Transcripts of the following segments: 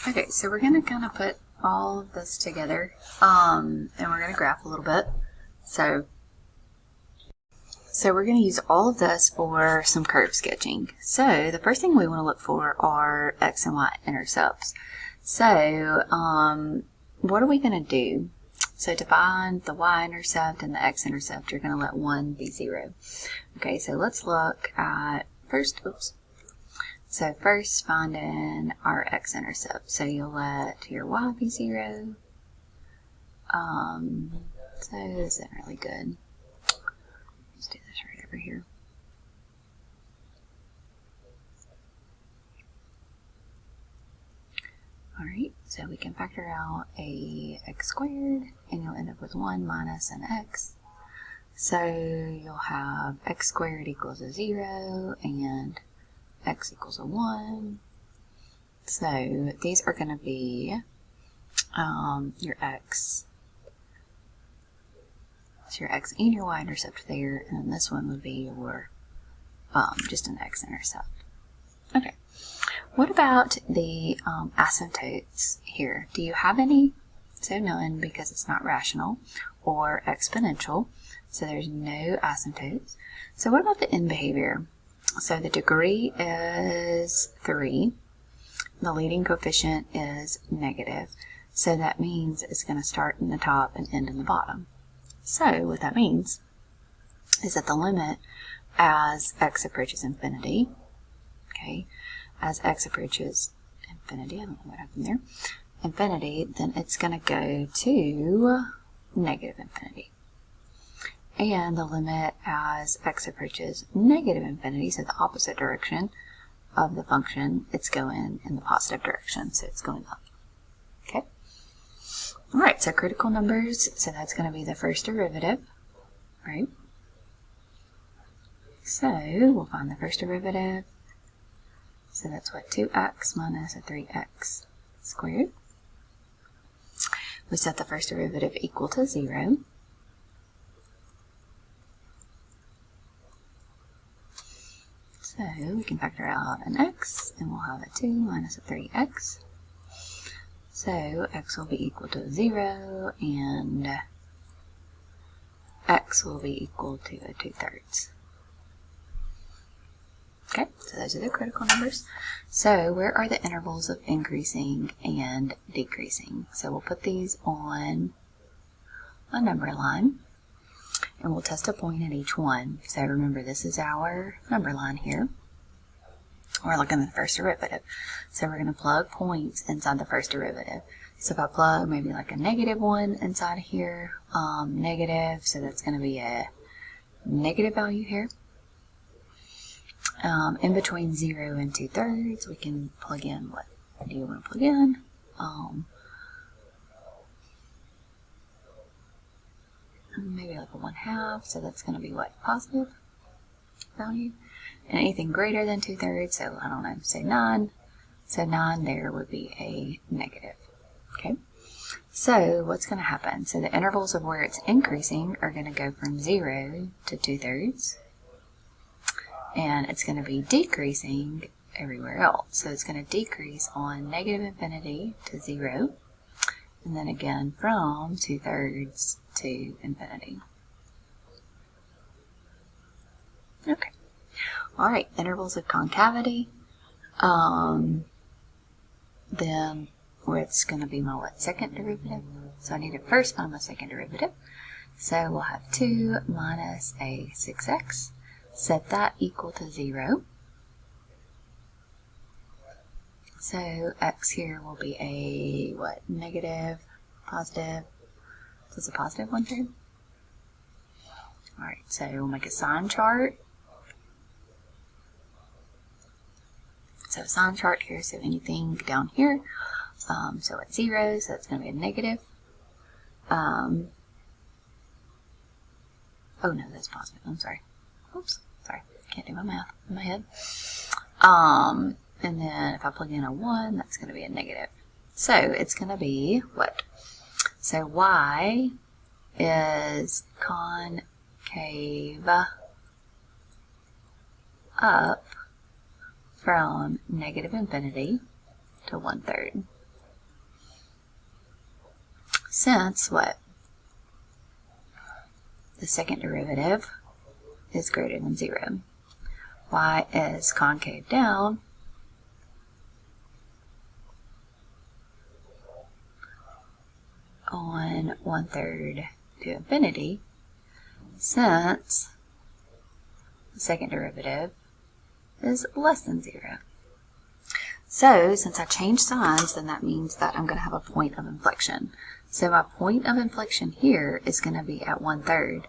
Okay, so we're going to kind of put all of this together, and we're going to graph a little bit. So we're going to use all of this for some curve sketching. So the first thing we want to look for are x and y intercepts. So what are we going to do? So to find the y-intercept and the x-intercept, you're going to let 1 be 0. Okay, so let's look at first finding our x-intercept. So you'll let your y be 0. So this isn't really good. Let's do this right over here. Alright, so we can factor out a x squared, and you'll end up with 1 minus an x. So you'll have x squared equals a 0, and x equals a 1. So these are going to be your x. So your x and your y-intercept there, and then this one would be your just an x-intercept. Okay. What about the asymptotes here? Do you have any? So none, because it's not rational, or exponential, so there's no asymptotes. So what about the end behavior? So the degree is 3. The leading coefficient is negative. So that means it's going to start in the top and end in the bottom. So what that means is that the limit as x approaches infinity, okay, as x approaches infinity, I don't know what happened there, infinity, then it's going to go to negative infinity. And the limit as x approaches negative infinity, so the opposite direction of the function, it's going in the positive direction, so it's going up. Okay? Alright, so critical numbers, so that's going to be the first derivative, right? So we'll find the first derivative. So that's what, 2x minus a 3x squared. We set the first derivative equal to 0. So we can factor out an x, and we'll have a 2 minus a 3x. So x will be equal to 0, and x will be equal to a 2/3. Okay, so those are the critical numbers. So where are the intervals of increasing and decreasing? So we'll put these on a number line, and we'll test a point at each one. So remember, this is our number line here. We're looking at the first derivative. So we're going to plug points inside the first derivative. So if I plug maybe like a -1 inside of here, negative, so that's going to be a negative value here. In between 0 and 2/3, we can plug in, what do you want to plug in? Maybe like a 1/2, so that's going to be what, positive value? And anything greater than 2/3, so I don't know, say 9. So 9 there would be a negative. Okay, so what's going to happen? So the intervals of where it's increasing are going to go from 0 to 2/3. And it's going to be decreasing everywhere else. So it's going to decrease on negative infinity to 0, and then again from 2/3 to infinity. Okay. Alright, intervals of concavity. Then it's going to be my second derivative. So I need to first find my second derivative. So we'll have 2 minus a 6x. Set that equal to 0. So x here will be a, what, negative, positive. So it's a positive one here. Alright, so we'll make a sign chart. So sign chart here, so anything down here. So at 0, so that's going to be a negative. Oh no, that's positive, I'm sorry. Oops, sorry, can't do my math in my head. And then if I plug in a 1, that's going to be a negative. So it's going to be what? So y is concave up from negative infinity to 1/3. since what? The second derivative is greater than 0. Y is concave down on 1/3 to infinity, since the second derivative is less than 0. So, since I changed signs, then that means that I'm going to have a point of inflection. So my point of inflection here is going to be at 1/3.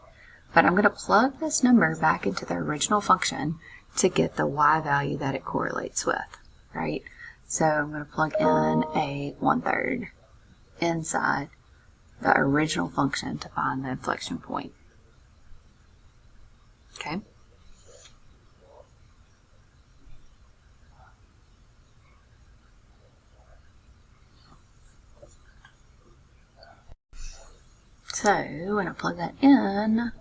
But I'm going to plug this number back into the original function to get the y value that it correlates with, right? So I'm going to plug in a 1/3 inside the original function to find the inflection point. Okay? So when I plug that in,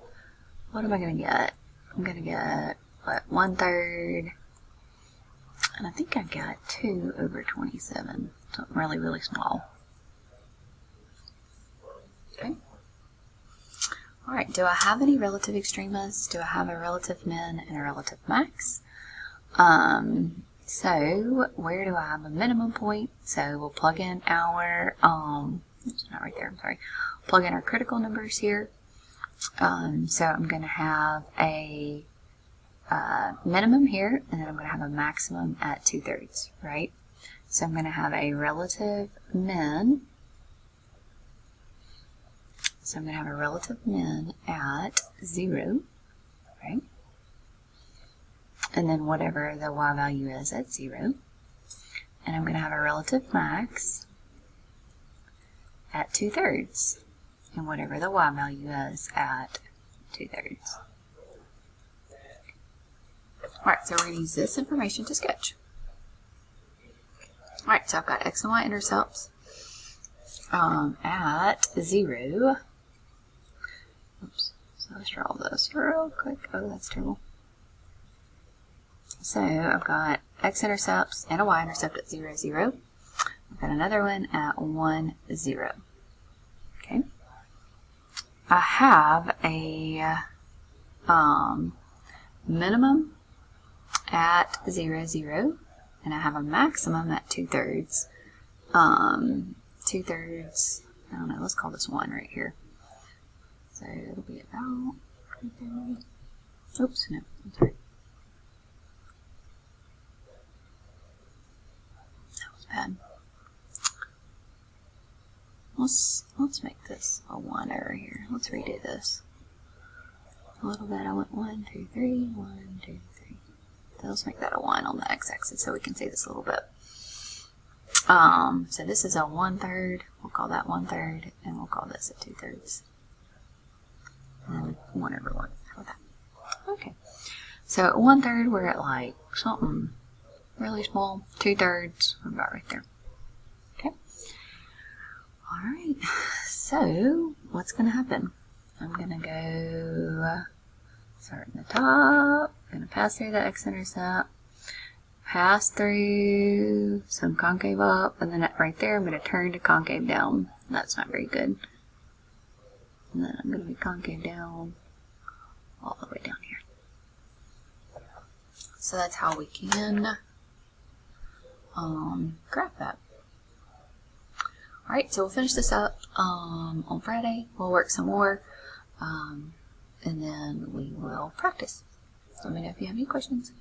what am I going to get? I'm going to get, what, 1/3, and I think I got 2/27, something really, really small. Okay. All right, do I have any relative extremas? Do I have a relative min and a relative max? So where do I have a minimum point? So we'll plug in our, oops, not right there, I'm sorry. Plug in our critical numbers here. So I'm going to have a minimum here, and then I'm going to have a maximum at 2/3, right? So I'm going to have a relative min. So I'm going to have a relative min at 0, right? And then whatever the y value is at 0. And I'm going to have a relative max at 2/3. And whatever the y value is at 2/3. Alright, so we're going to use this information to sketch. Alright, so I've got x and y intercepts at 0. Oops, so let's draw this real quick. Oh, that's terrible. So I've got x-intercepts and a y-intercept at 0, 0. I've got another one at 1, 0. Okay. I have a minimum at 0, 0, and I have a maximum at 2/3. 2/3, I don't know, let's call this 1 right here. So it'll be about, oops, no, I'm sorry. That was bad. Let's make this a 1 over here. Let's redo this. A little bit, I went 1, 2, 3, 1, 2, 3. So let's make that a 1 on the x-axis so we can see this a little bit. So this is a 1/3, we'll call that 1/3, and we'll call this a 2/3. And 1 over 1, how about that? Okay, so at 1/3 we're at like something really small, 2/3, we're about right there. Okay, alright, so what's going to happen? I'm going to go start in the top, I'm going to pass through the x-intercept, pass through some concave up, and then right there I'm going to turn to concave down. That's not very good. And then I'm going to be concave down all the way down here. So that's how we can graph that. Alright, so we'll finish this up on Friday. We'll work some more, and then we will practice. Let me know if you have any questions.